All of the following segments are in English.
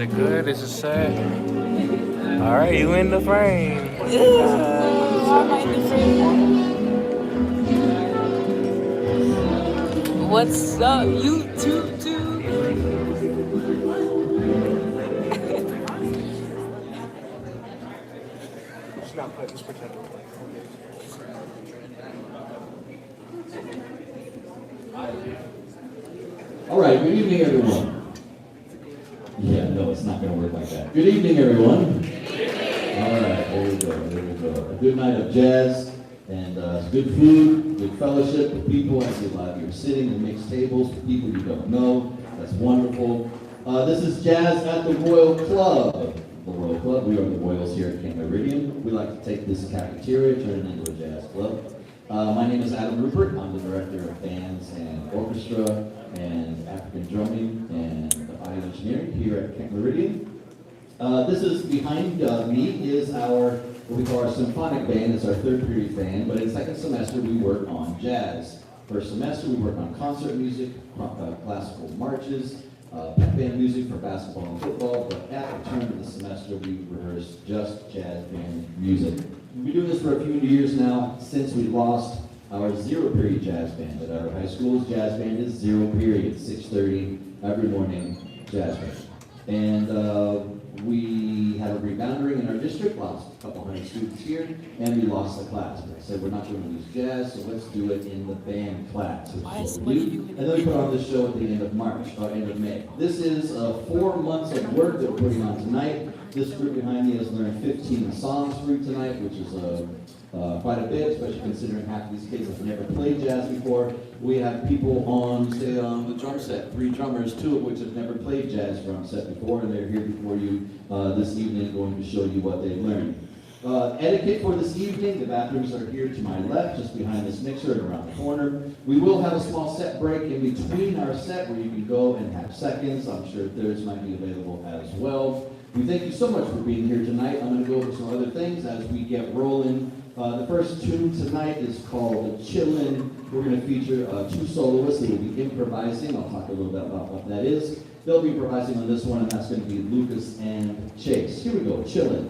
it good? Is it sad? All right, you in the frame. I'm in the frame. What's up, YouTube? All right, good evening, everyone. Yeah, no, it's not going to work like that. Good evening, everyone. All right, there we go. A good night of jazz and good food, good fellowship with people. I see a lot of you are sitting and mixed tables with people you don't know. That's wonderful. This is Jazz at the Royal Club. The Royal Club, we are the Royals here at Camp Meridian. We like to take this cafeteria, turn it into a jazz club. My name is Adam Rupert. I'm the director of bands and orchestra and African drumming and audio engineering here at Camp Meridian. This is behind me is our, what we call our symphonic band. It's our third period band, but in second semester we work on jazz. First semester we work on concert music, classical marches, pep band music for basketball and football, but at the turn of the semester we rehearse just jazz band music. We've been doing this for a few years now since we lost our zero period jazz band. At our high school's jazz band is zero period, 6:30 every morning, jazz band. And we had a rebounding in our district, lost a couple hundred students here, and we lost the class. But I said, we're not going to use jazz, so let's do it in the band class, which is what we do. And then we put on this show at the end of March, or end of May. This is 4 months of work that we're putting on tonight. This group behind me has learned 15 songs through tonight, which is quite a bit, especially considering half of these kids have never played jazz before. We have people on, say, on the drum set, 3 drummers, 2 of which have never played jazz drum set before, and they're here before you this evening going to show you what they've learned. Etiquette for this evening, the bathrooms are here to my left, just behind this mixer and around the corner. We will have a small set break in between our set where you can go and have seconds. I'm sure thirds might be available as well. We thank you so much for being here tonight. I'm going to go over some other things as we get rolling. The first tune tonight is called Chillin'. We're going to feature 2 soloists who will be improvising. I'll talk a little bit about what that is. They'll be improvising on this one, and that's going to be Lucas and Chase. Here we go, Chillin'.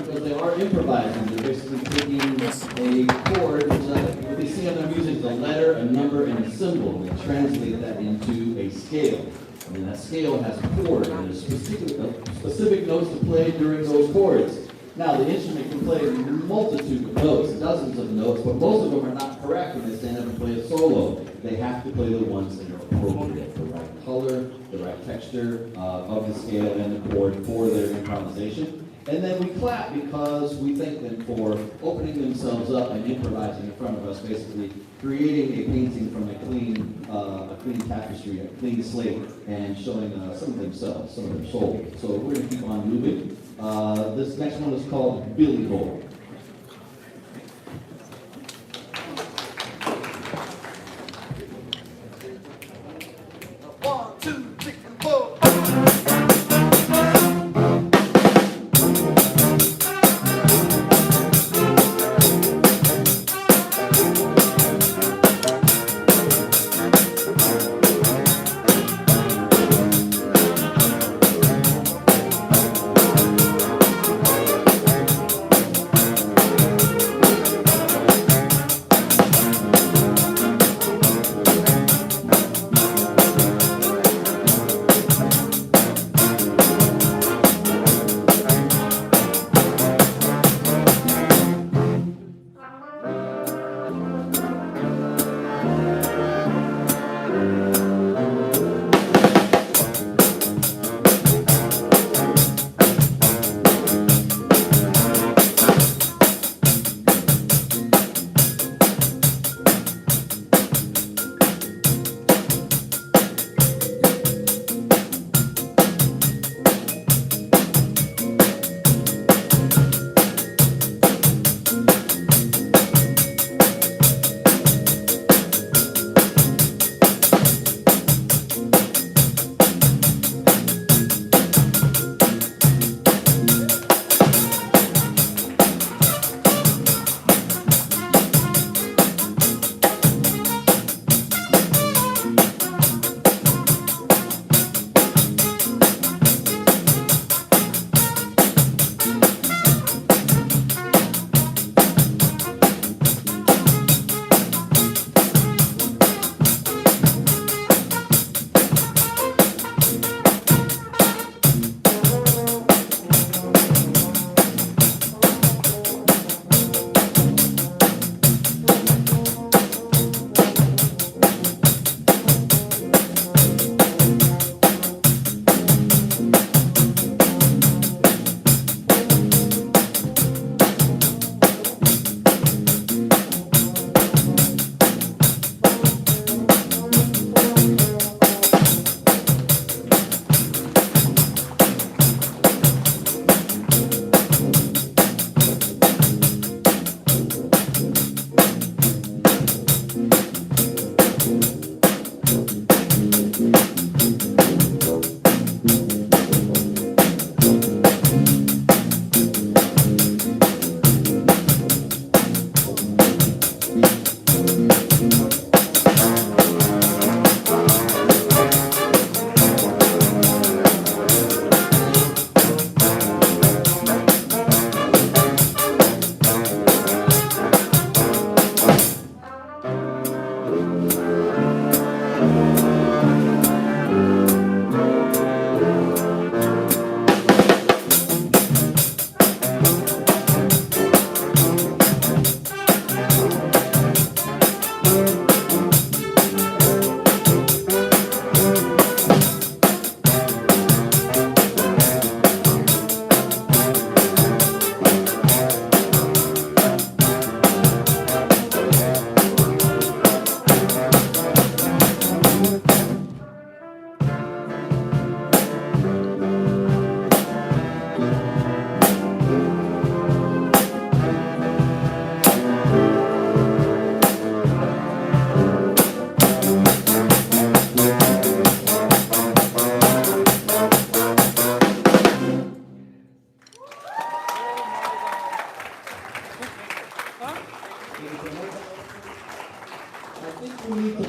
because they are improvising. They're basically taking a chord, which what they see on their music is a letter, a number, and a symbol, and they translate that into a scale. And then that scale has chords, and there's specific notes to play during those chords. Now, the instrument can play a multitude of notes, dozens of notes, but most of them are not correct when they stand up and play a solo. They have to play the ones that are appropriate, the right color, the right texture of the scale and the chord for their improvisation. And then we clap because we thank them for opening themselves up and improvising in front of us, basically creating a painting from a clean tapestry, a clean slate, and showing some of themselves, some of their soul. So we're going to keep on moving. This next one is called Billy Hole.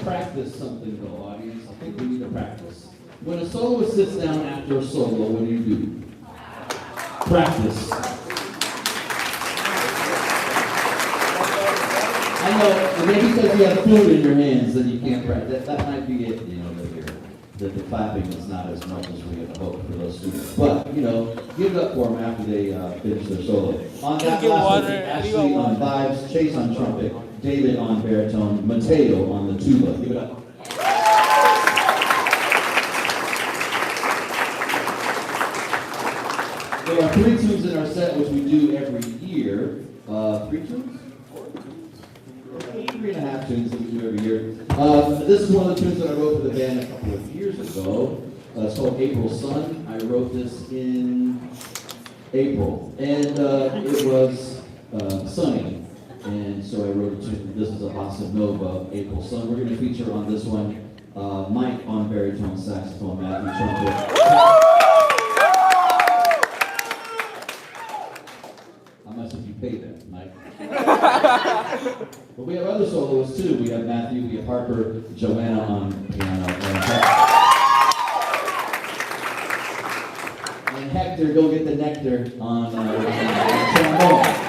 Practice something though, audience. I think we need to practice. When a soloist sits down after a solo, what do? Practice. and maybe because you have food in your hands that you can't practice. That might be it, that the clapping is not as much as we had hoped for those students. But, give it up for them after they finish their solo. On that last one, Ashley on vibes, Chase on trumpet, David on baritone, Mateo on the tuba. Give it up. There are 3 tunes in our set, which we do every year. 3 tunes? 3.5 tunes that we do every year. This is one of the tunes that I wrote for the band a couple of years ago. It's called April Sun. I wrote this in April, and it was sunny. And so I wrote a tune. This is a bossa nova, April Sun. We're going to feature on this one Mike on baritone saxophone, Matthew trumpet. How much did you pay them, Mike? But we have other soloists too. We have Matthew, we have Harper, Joanna on piano, and Hector, go get the nectar on trombone.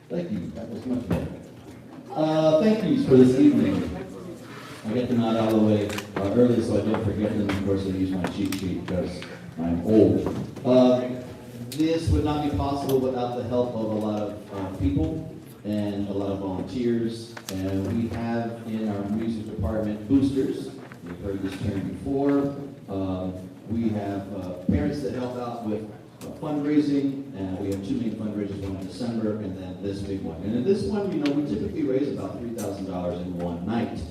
Thank you. That was much better. Thank yous for this evening. I get them out all the way early so I don't forget them. Of course, I use my cheat sheet because I'm old. This would not be possible without the help of a lot of people and a lot of volunteers. And we have in our music department boosters. You've heard this term before. We have parents that help out with fundraising, and we have two main fundraisers, one in December and then this big one. And in this one, you know, we typically raise about $3,000 in one night,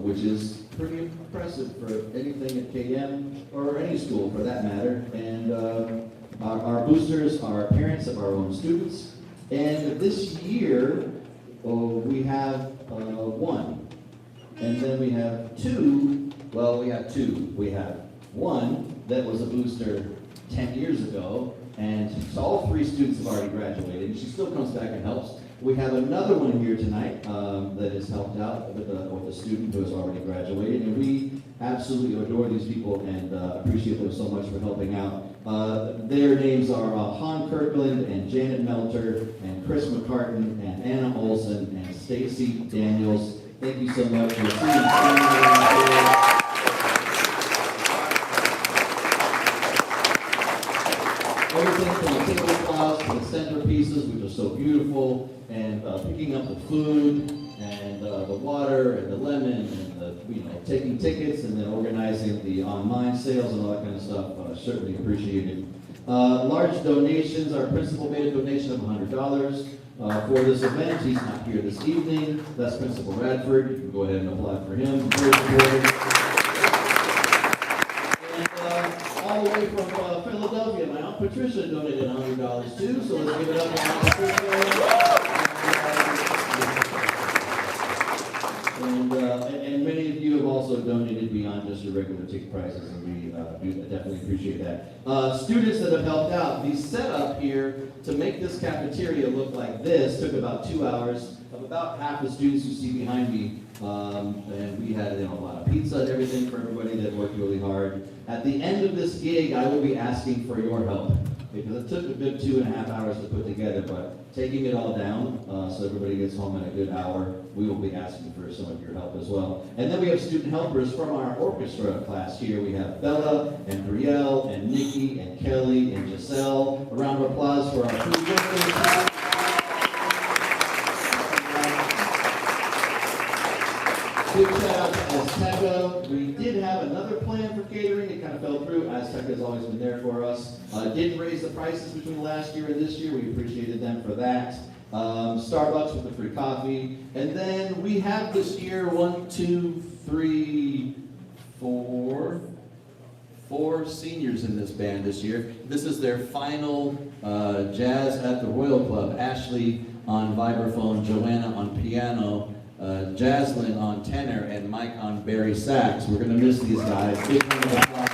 which is pretty impressive for anything at KM or any school for that matter. And our boosters are parents of our own students. And this year, we have one. And then we have two, well, we have two. We have one that was a booster 10 years ago, and so all three students have already graduated, and she still comes back and helps. We have another one here tonight that has helped out with a student who has already graduated, and we absolutely adore these people and appreciate them so much for helping out. Their names are Han Kirkland and Janet Melter and Chris McCartan and Anna Olson and Stacy Daniels. Thank you so much for seeing. Everything from the tablecloths to the centerpieces, which are so beautiful, and picking up the food and the water and the lemon and taking tickets and then organizing the online sales and all that kind of stuff. Certainly appreciated. Large donations. Our principal made a donation of $100 for this event. He's not here this evening. That's Principal Radford. You can go ahead and apply for him. All the way from Philadelphia, my Aunt Patricia donated $100 too, so let's give it up to Aunt Patricia. And many of you have also donated beyond just your regular ticket prices, and we do definitely appreciate that. Students that have helped out, the setup here to make this cafeteria look like this took about 2 hours of about half the students you see behind me. And we had a lot of pizza and everything for everybody that worked really hard. At the end of this gig, I will be asking for your help because it took a good 2.5 hours to put together, but taking it all down so everybody gets home in a good hour, we will be asking for some of your help as well. And then we have student helpers from our orchestra class here. We have Bella and Brielle and Nikki and Kelly and Giselle. A round of applause for our food workers. Big shout out to Azteca. We did have another plan for catering. It kind of fell through. Azteca has always been there for us. Didn't raise the prices between last year and this year. We appreciated them for that. Starbucks with the free coffee. And then we have this year 4 seniors in this band this year. This is their final Jazz at the Royal Club. Ashley on vibraphone, Joanna on piano, Jaslyn on tenor, and Mike on Barry sax. We're going to miss these guys. Big round of applause.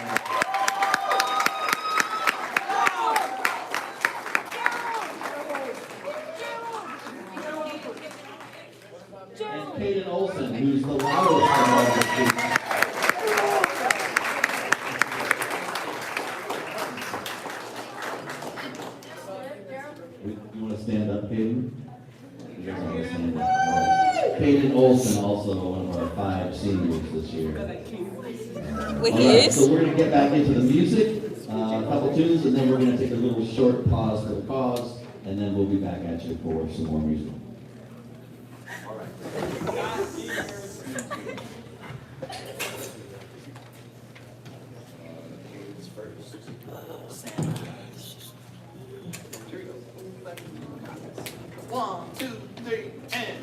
And Kaden Olson, who's the loudest from all the students. You want to stand up, Kaden? You guys want to stand up? Kaden Olson, also one of our 5 seniors this year. Wait, he is? So we're going to get back into the music, a couple tunes, and then we're going to take a little short pause for the cause, and then we'll be back at you for some more music. One, two, three, and.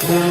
Thank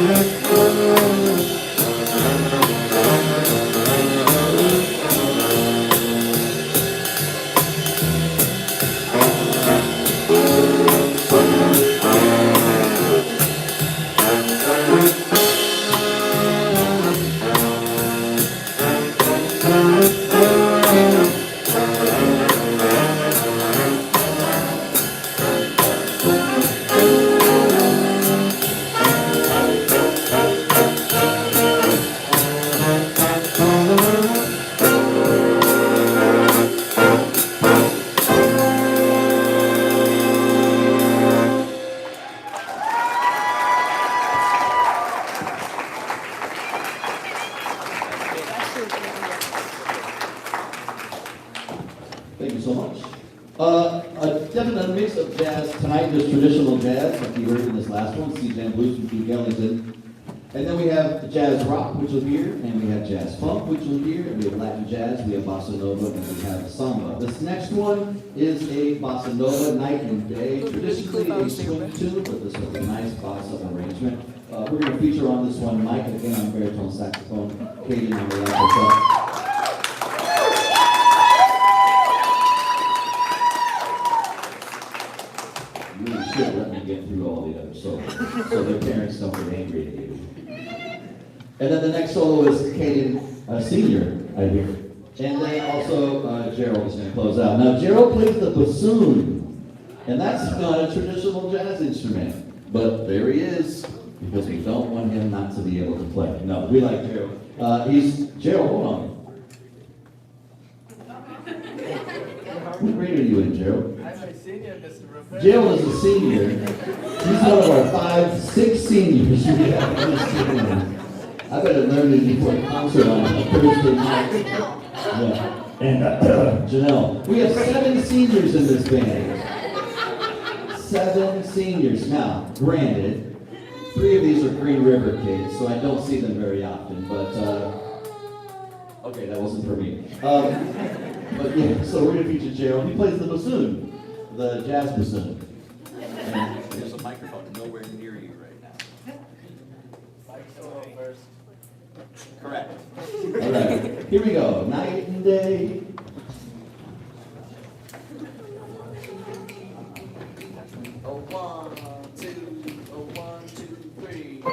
you so much. A definite mix of jazz tonight. There's traditional jazz, like you heard in this last one, Sea Jam Blues from Keith Ellington. And then we have jazz rock, which you'll hear, and we have jazz funk, which you'll hear, and we have Latin jazz, we have bossa nova, and we have samba. This next one is a bossa nova, night and day, traditionally a swing tune, but this was a nice bossa arrangement. We're going to feature on this one Mike, and again on baritone saxophone, Katie on the left. You really should let me get through all the other solos, so their parents don't get angry at you. And then the next solo is Caden Senior, I hear. And then also Gerald is going to close out. Now Gerald plays the bassoon, and that's not a traditional jazz instrument, but there he is, because we don't want him not to be able to play. No, we like Gerald. Gerald, hold on. What grade are you in, Gerald? I'm a senior, Mr. Rivera. Gerald is a senior. He's one of our 5, 6 seniors we have in this room. I better learn to do a concert on a Thursday night. Yeah. And Janelle, we have 7 seniors in this band. 7 seniors. Now, granted, 3 of these are Green River kids, so I don't see them very often, but, okay, that wasn't for me. But yeah, so we're gonna feature Gerald. He plays the bassoon, the jazz bassoon. And there's a microphone nowhere near you right now. Mike solo first. Correct. All right, here we go. Night and day. Oh, 1, 2, oh, 1, 2, 3.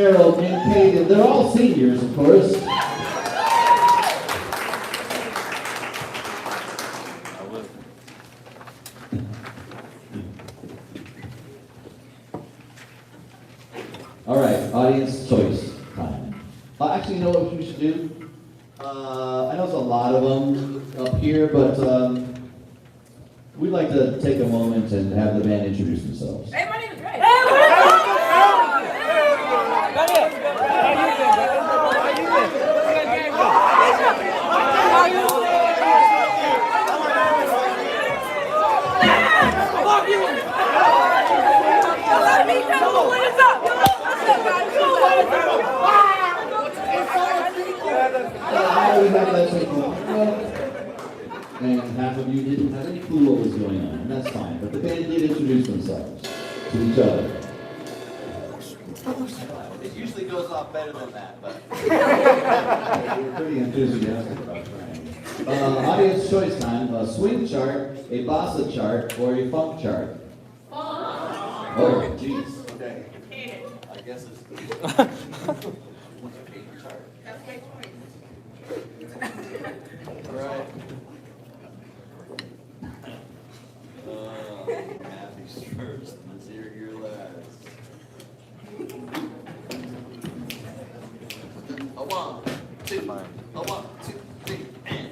Harold, and Kaden. They're all seniors, of course. All right, audience choice time. Actually, you know what we should do? I know there's a lot of them up here, but we'd like to take a moment and have the band introduce themselves. Hey, my name is Ray. Hey, We have that same clue. And half of you didn't have any clue what was going on, and that's fine. But the band did introduce themselves to each other. It usually goes off better than that, but. We're pretty enthusiastic about trying. Audience choice time: a swing chart, a bossa chart, or a funk chart. Oh, jeez. Okay. I guess it's. Alright. Happy's first, let's hear your last. A 1, 2, a 1, 2, 3, and.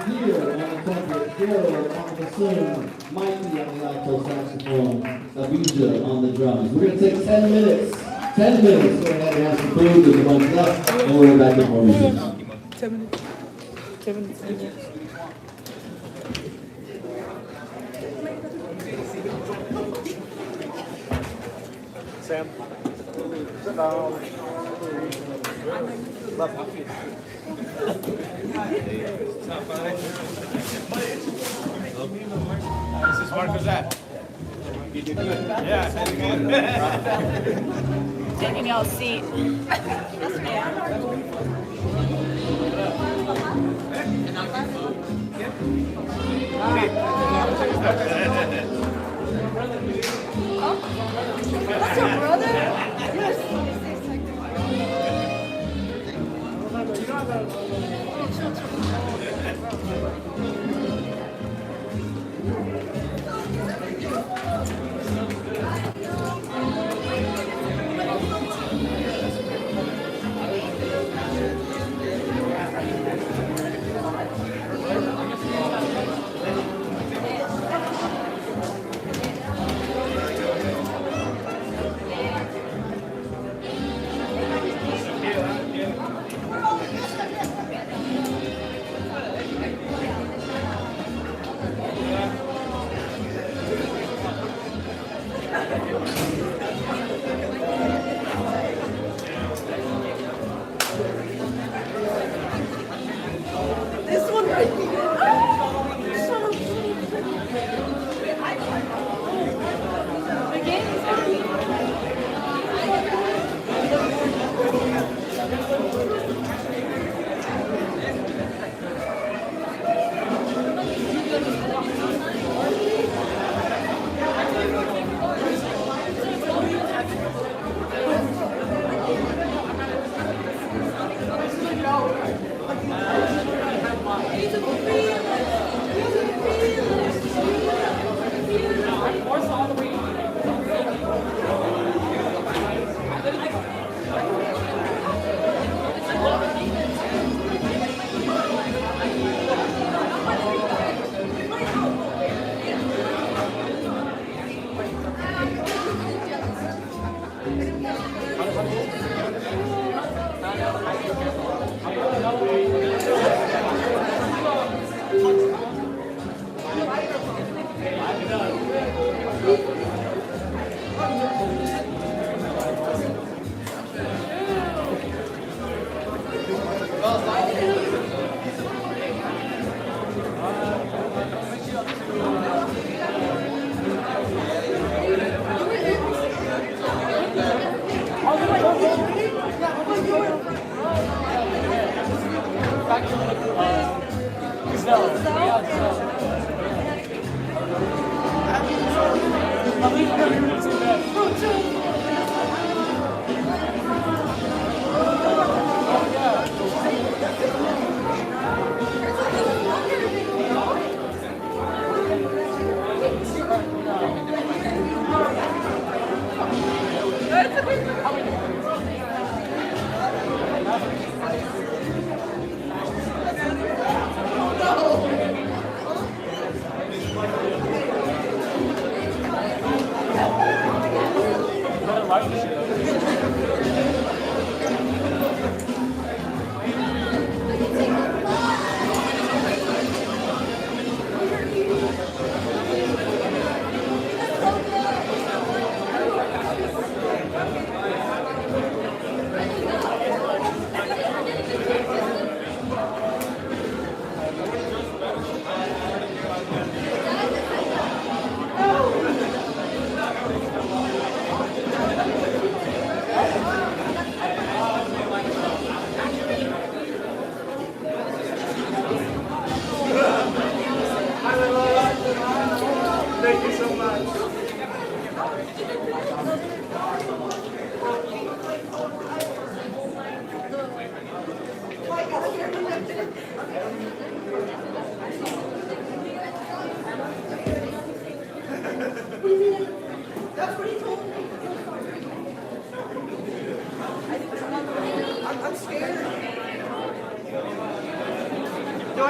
Neil on the trumpet, Gerald on the bassoon, Mikey on the alto saxophone, Abija on the drums. We're going to take 10 minutes. 10 minutes. Go ahead and have some food. There's a bunch left. And we'll be back with more music. 10 minutes. 10 minutes. Sam, sit down. This is Marco's at. You did good. Yeah, good. Taking y'all seat. That's your brother? This one right here.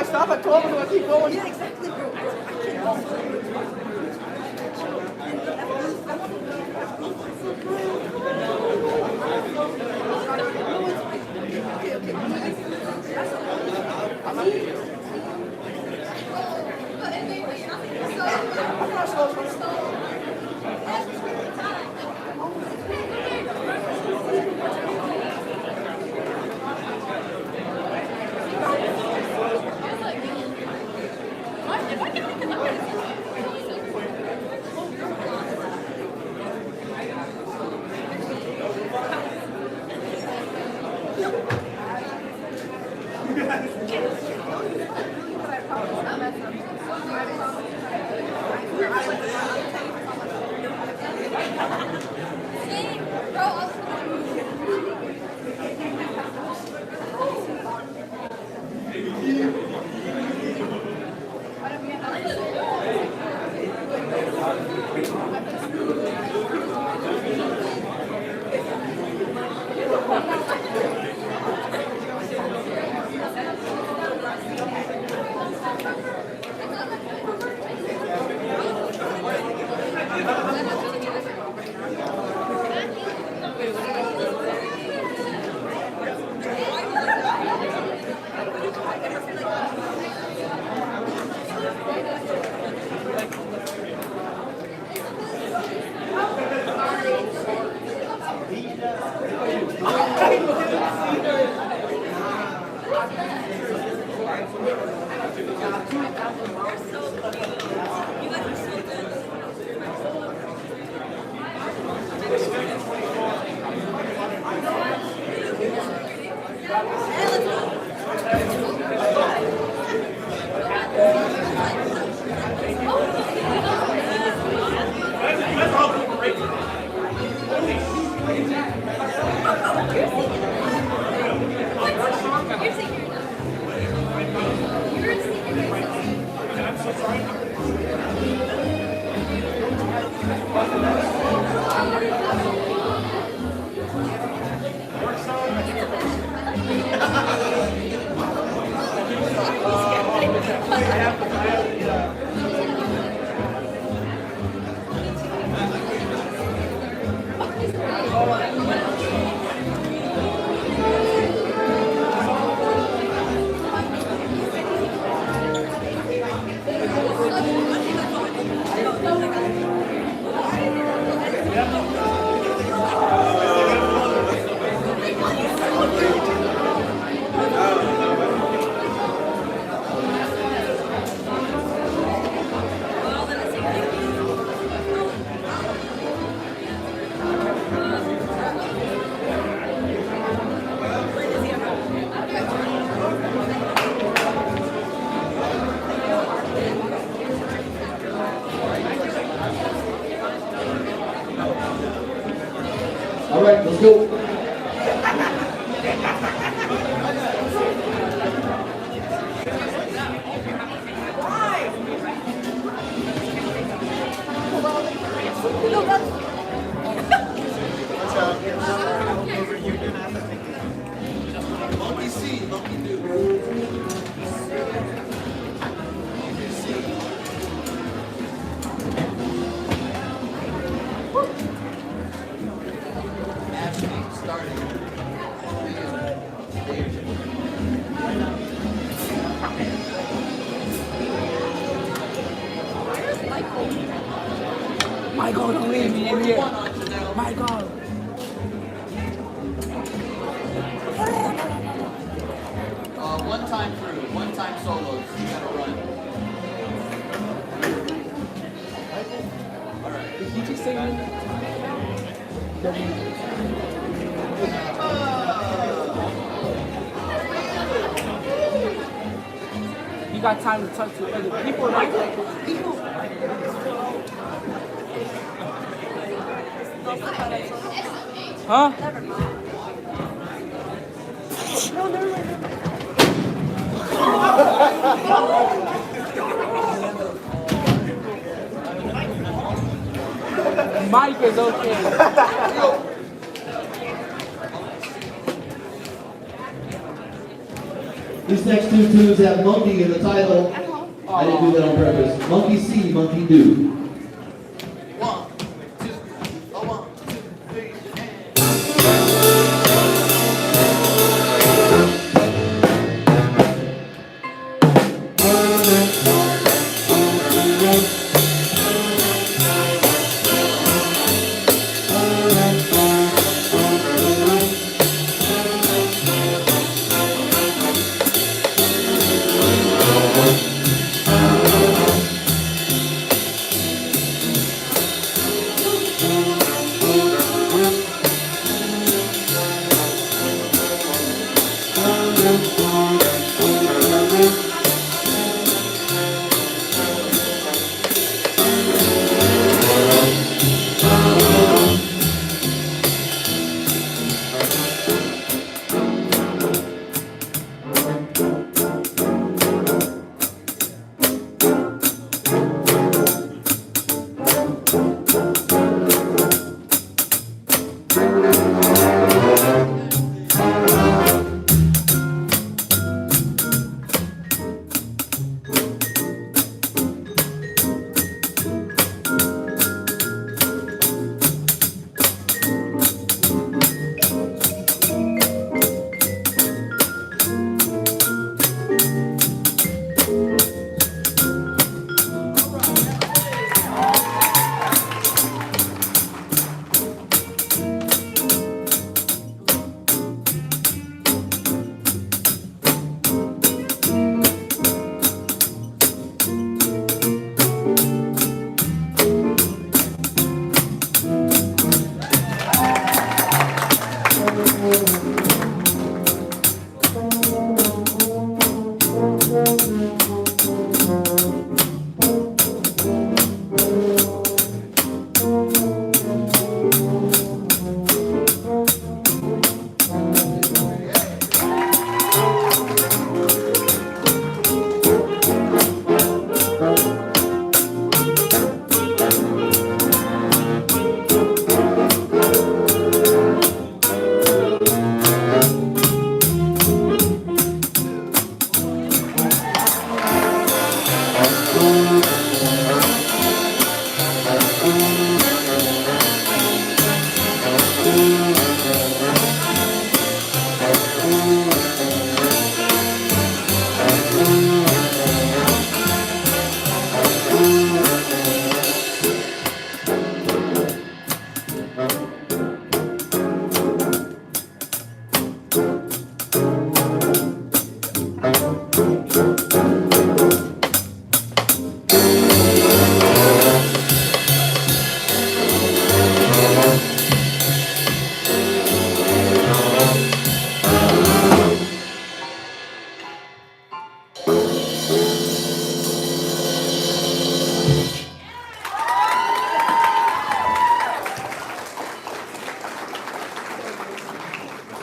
stop at 12 and we'll keep going. Yeah, exactly, bro. All right, let's go. Monkey see, monkey do. Michael, don't leave me in here. Michael. One time through, one time solos. You gotta run. Did you just say you got time to talk to other people, right? People. Huh? No, never mind. Mike is okay. These next two tunes have monkey in the title. I didn't do that on purpose. Monkey see, monkey do. 1, 2, 1, 2, 3,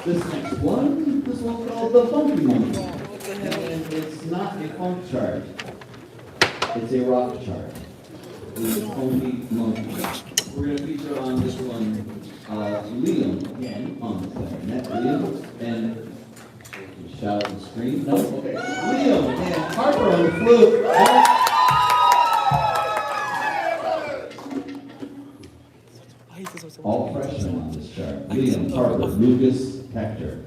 This one's called the Funky Monkey. And it's not a funk chart. It's a rock chart. It's a Funky Monkey. We're going to feature on this one Liam again on the clarinet. Liam and shout out the screen. No? Okay. Liam and Harper on the flute. All freshmen on this chart. Liam, Harper, Lucas, Hector.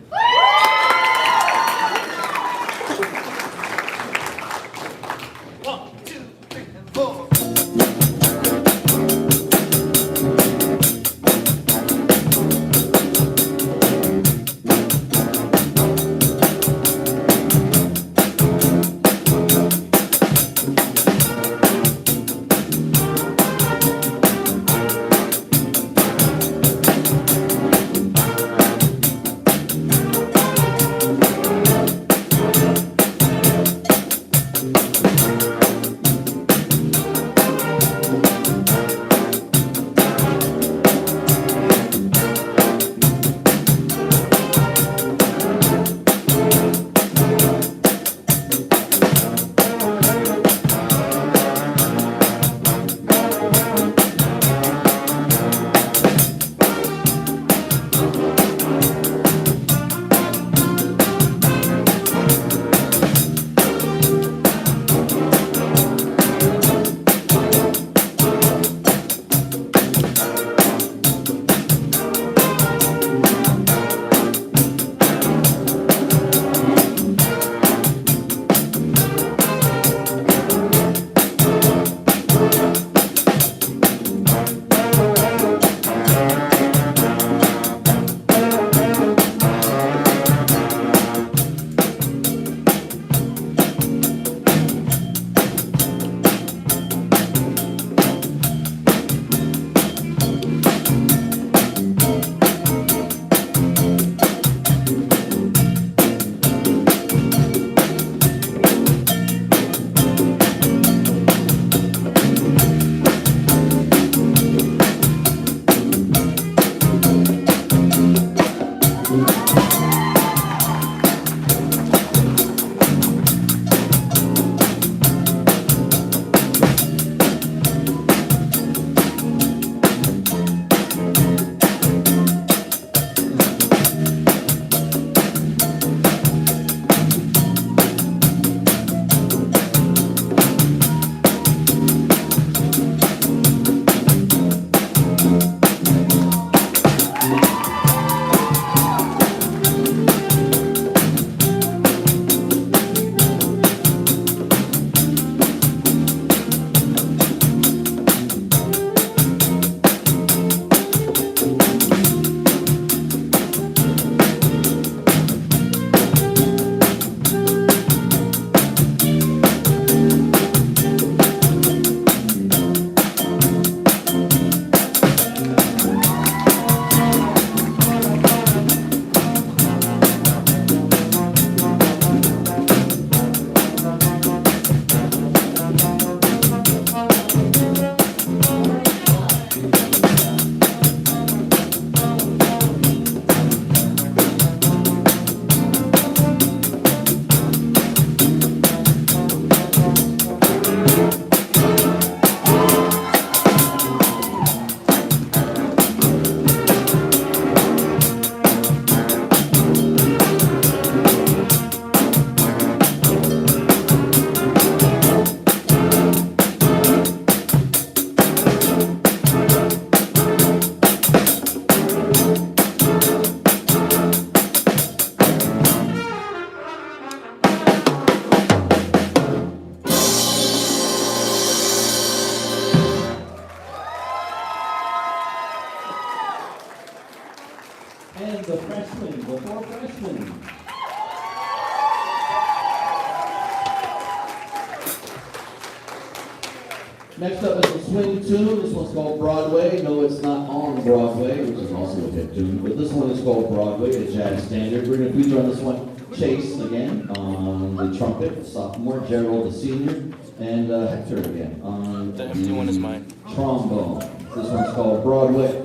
Next up is a swing tune. This one's called Broadway. No, it's not on Broadway, which is also a hit tune, but this one is called Broadway, a jazz standard. We're going to feature on this one Chase again on the trumpet, sophomore, Gerald, the senior, and Hector again on The empty one is mine. trombone. This one's called Broadway.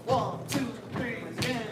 One, two, three, and.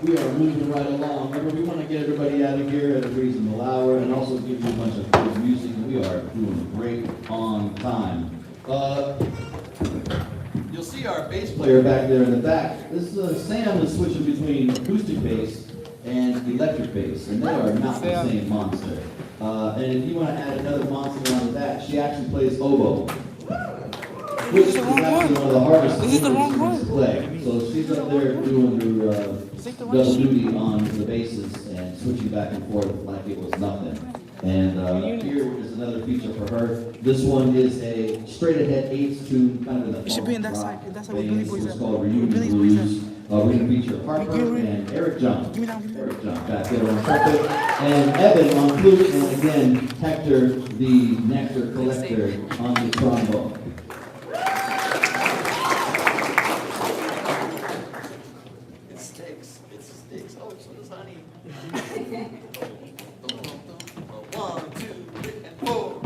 We are moving right along. Remember, we want to get everybody out of here at a reasonable hour and also give you a bunch of good music. We are doing great on time. You'll see our bass player back there in the back. This Sam is switching between acoustic bass and electric bass, and they are not the same monster. And if you want to add another monster onto that, she actually plays oboe, which is actually one of the hardest instruments to play. So she's up there doing her double duty on the basses and switching back and forth like it was nothing. And here is another feature for her. This one is a straight ahead 8s to kind of in the It should be in that rock side. That's how we vein. Billy Boys It's at. called Where Reunion Billy's Boys Blues. We're going to feature Harper and Eric John. Give me that one. Eric John back there on trumpet, and Evan on flute, and again Hector, the nectar collector, on the trombone. It sticks. It sticks. Oh, so does honey. 1, 2, 3, and 4.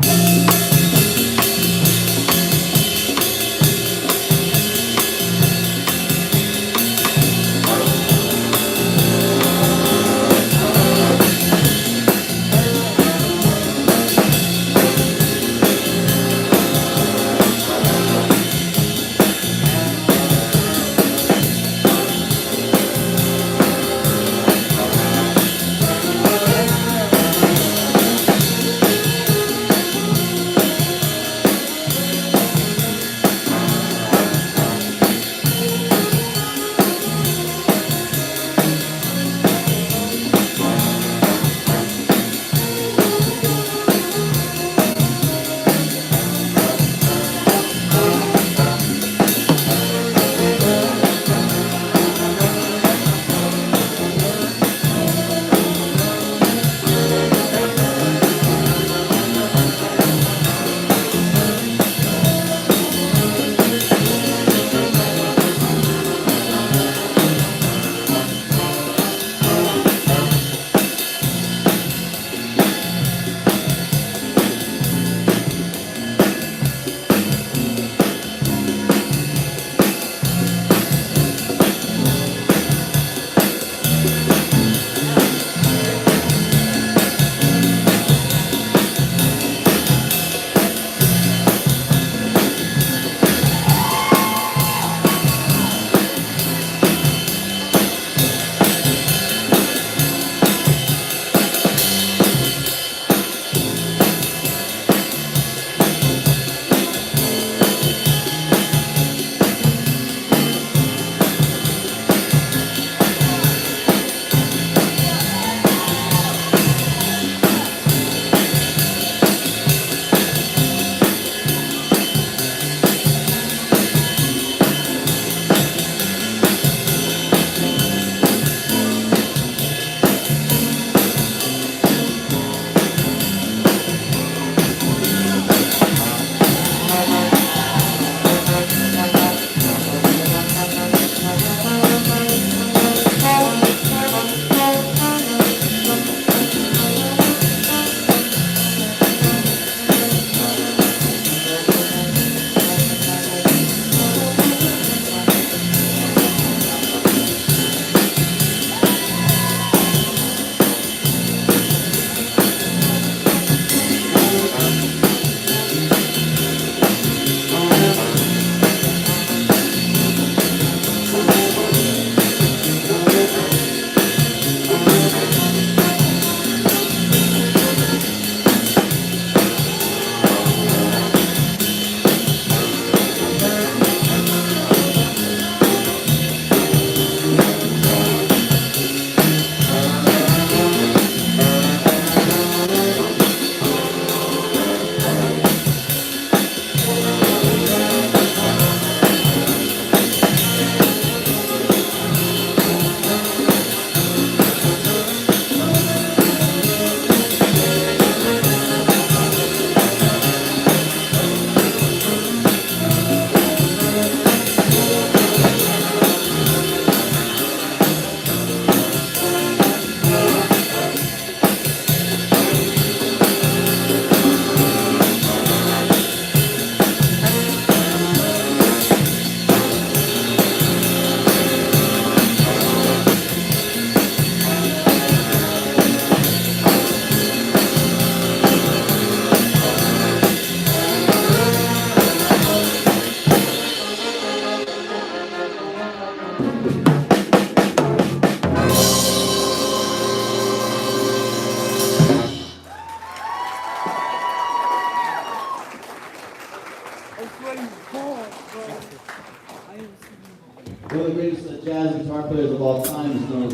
players of all time is known as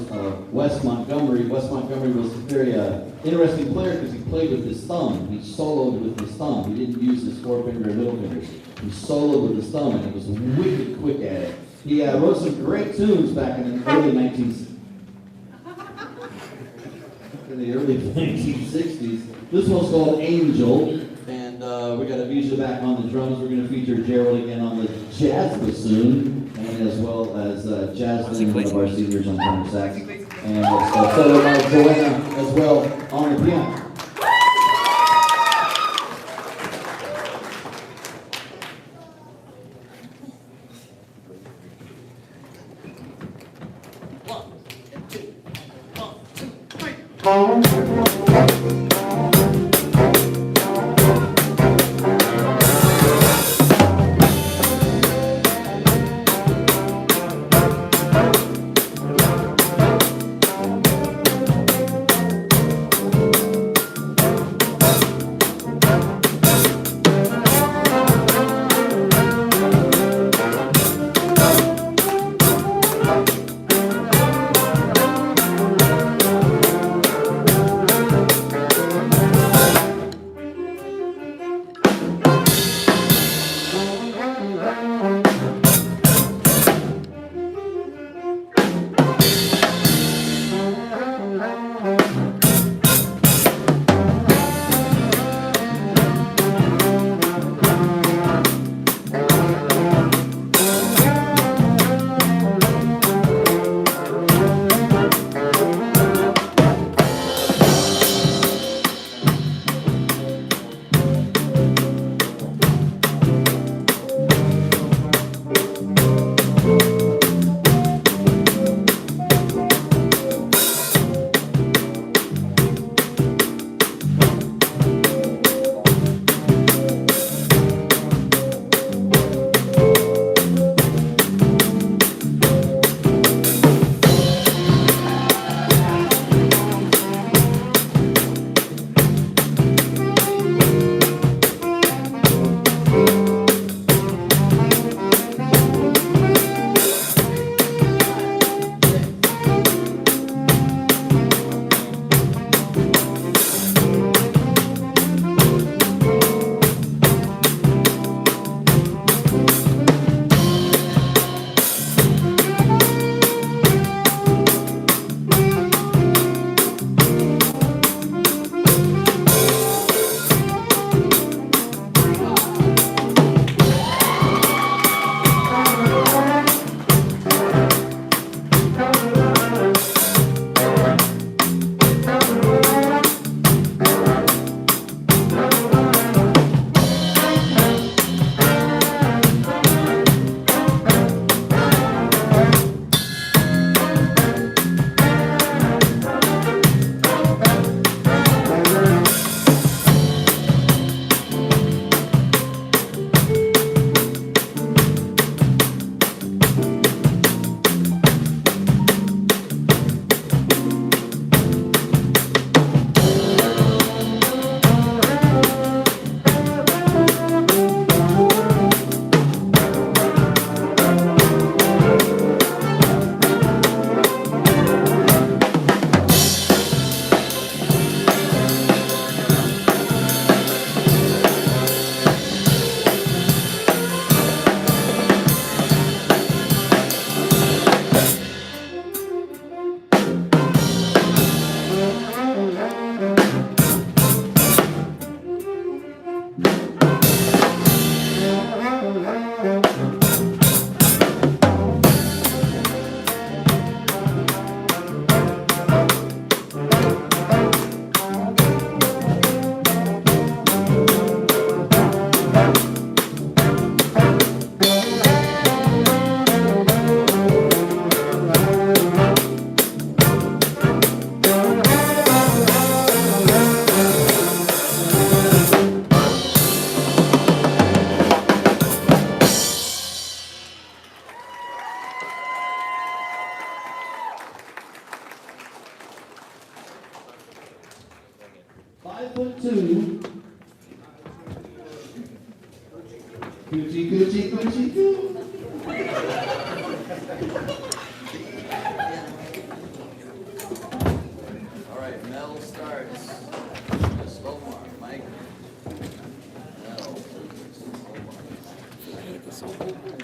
Wes Montgomery. Wes Montgomery was a very interesting player because he played with his thumb. He soloed with his thumb. He didn't use his forefinger and middle fingers. He soloed with his thumb, and he was wicked quick at it. He wrote some great tunes back in the early 1960s. This one's called Angel, and we got Avisha back on the drums. We're going to feature Gerald again on the jazz bassoon, and as well as Jasmine, one of our seniors on tenor sax, and solo by Joanna as well on the piano. Coochie, coochie, coochie, coo. starts. Slow mark, Mike. No, slow mark.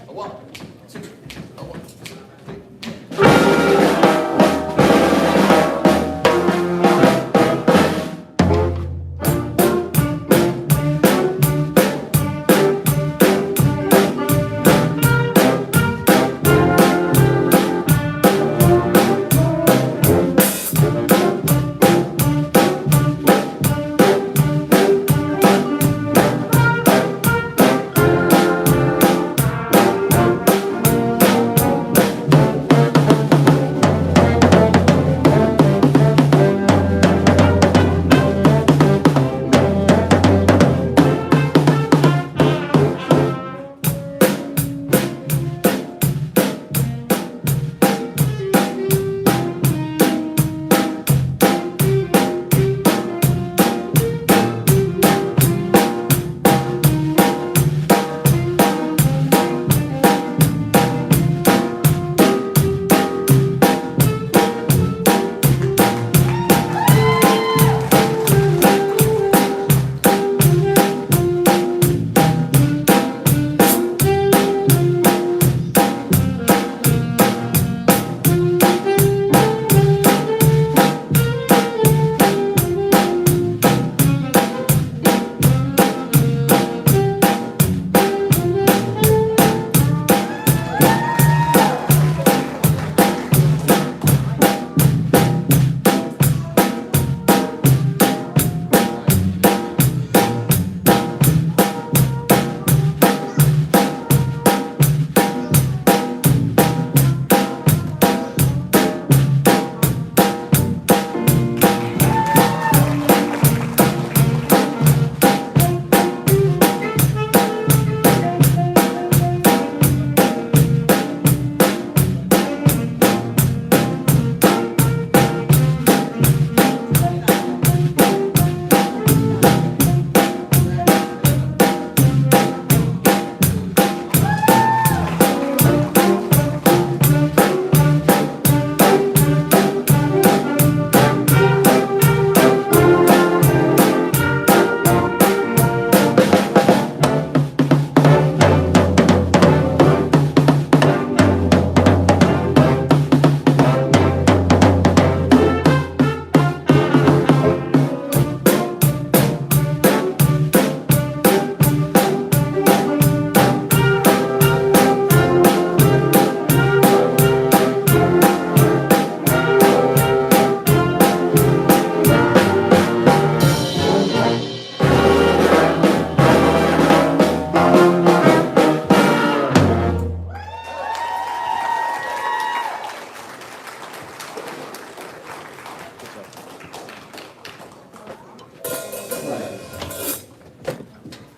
A one, two, a one, two, three.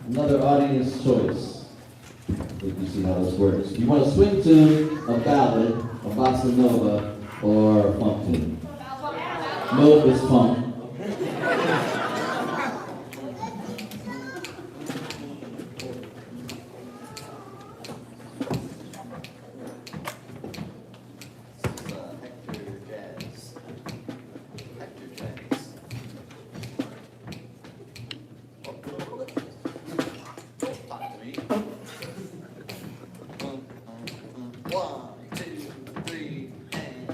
Another audience choice. If you see how this works. You want a swing tune, a ballad, a bossa nova, or a funk tune? No, it's funk. Hector Jazz. Hector Jazz. Talk to me. 1, 2, 3, and.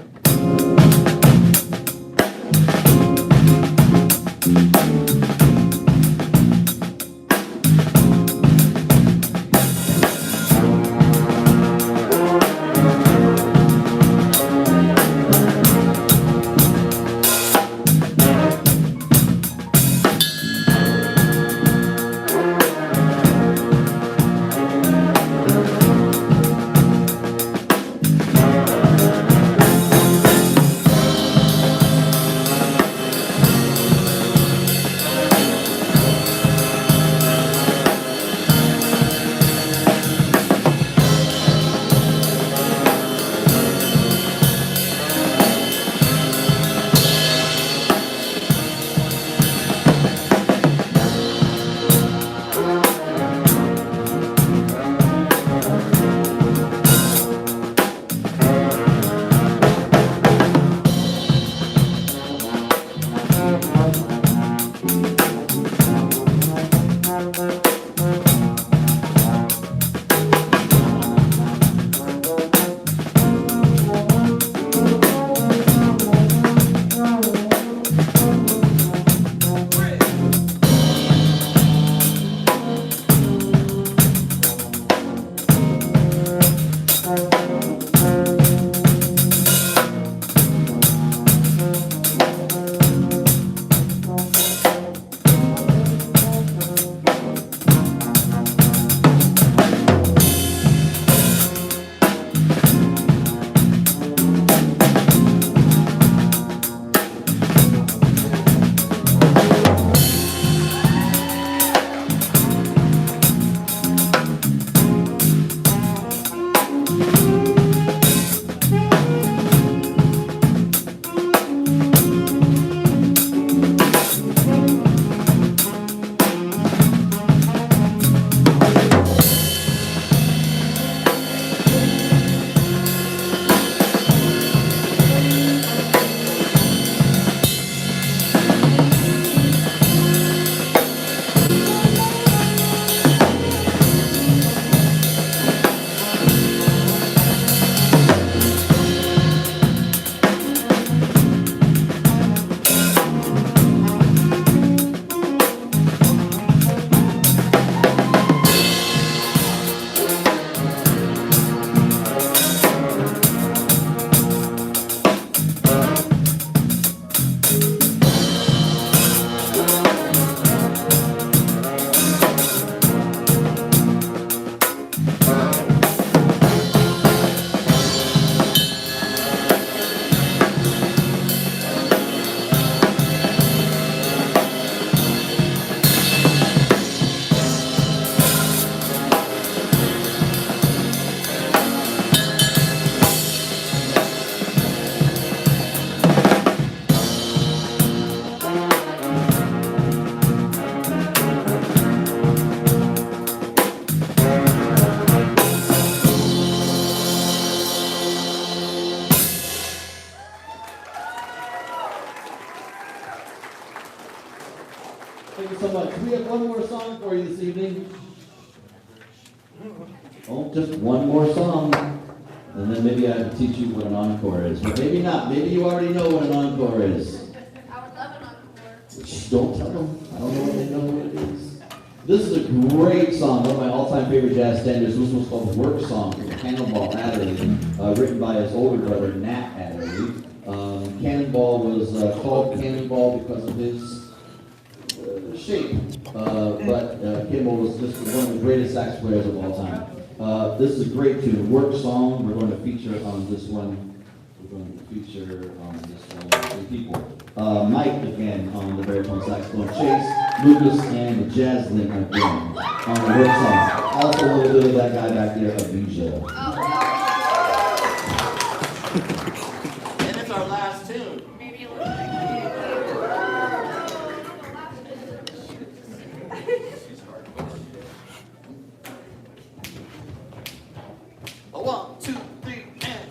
song for you this evening. Oh, just one more song. And then maybe I can teach you what an encore is. But maybe not. Maybe you already know what an encore is. I would love an encore. Shh, don't tell them. I don't know what they know what it is. This is a great song, one of my all-time favorite jazz standards. This was called Work Song from Cannonball Adderley, written by his older brother, Nat Adderley. Cannonball was called Cannonball because of his shape, but Cannonball was just one of the greatest sax players of all time. This is a great tune, Work Song. We're going to feature on this one. We're going to feature on this one three people. Mike again on the baritone saxophone, Chase, Lucas, and the jazz link again on the Work Song. Also a little bit of that guy back there, Abija. And it's our last tune. Maybe a little bit. A 1, 2, 3, and.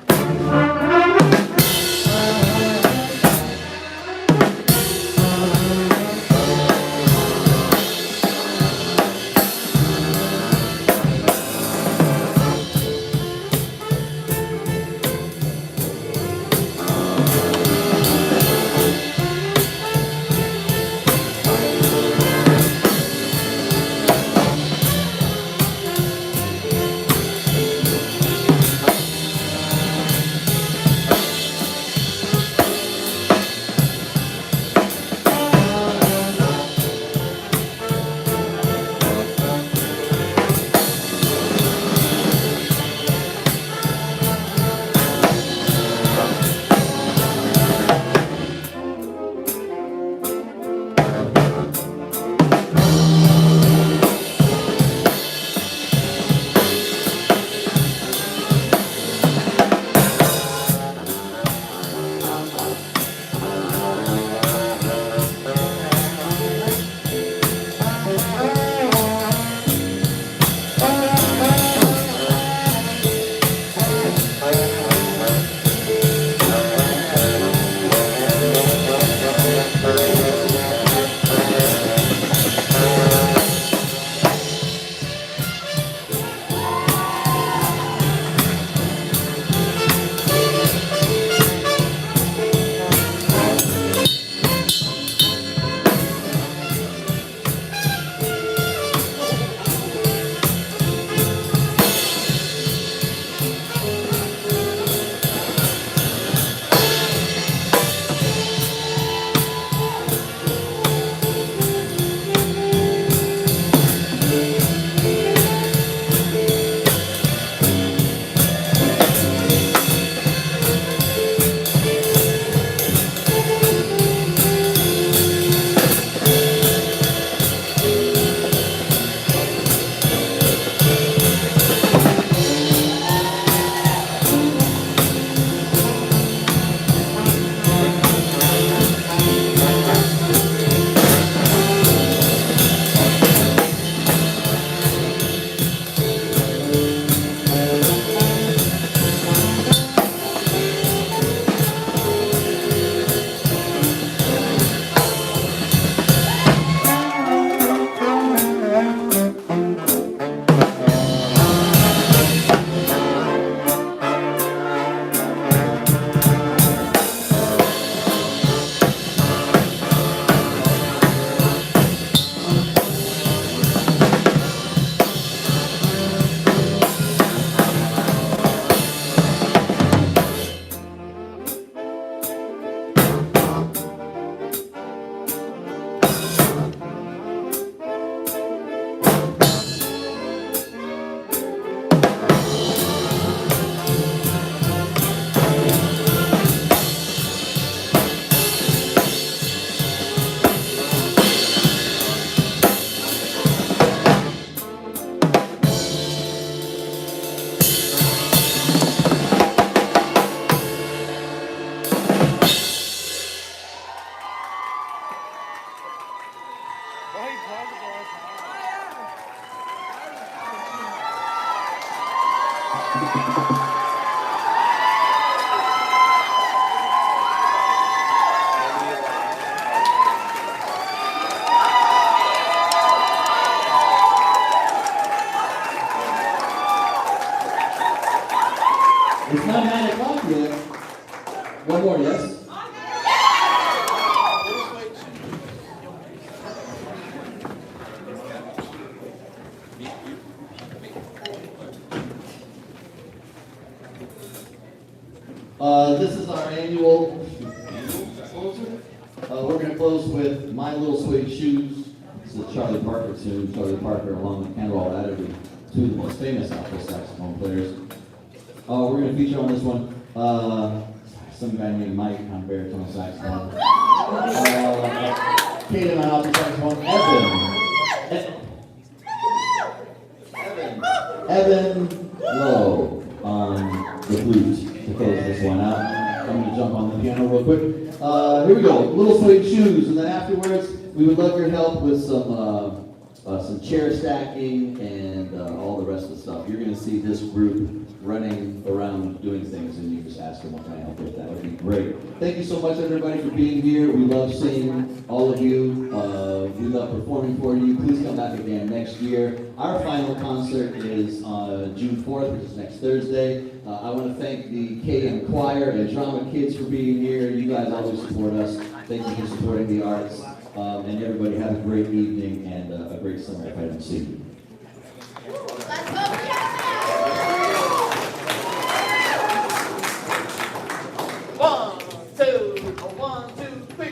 One more, yes? This is our annual closer. We're going to close with My Little Suede Shoes. This is a Charlie Parker tune. Charlie Parker, along with Canterall Adderley, two of the most famous alto saxophone players. We're going to feature on this one some guy named Mike on baritone saxophone. Kaden on alto saxophone. Evan Lowe on the flute to close this one out. I'm going to jump on the piano real quick. Here we go, Little Suede Shoes, and then afterwards we would love your help with some chair stacking and all the rest of the stuff. You're going to see this group running around doing things, and you just ask them what can I help with. That would be great. Thank you so much, everybody, for being here. We love seeing all of you. We love performing for you. Please come back again next year. Our final concert is on June 4th, which is next Thursday. I want to thank the KM Choir and Drama Kids for being here. You guys always support us. Thank you for supporting the arts. And everybody have a great evening and a great summer if I don't see you. Let's go, Jackson! 1, 2, 1, 2, 3.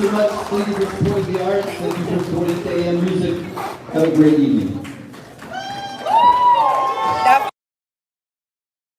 so much. Thank you for supporting the arts. Thank you for supporting AM Music. Have a great evening.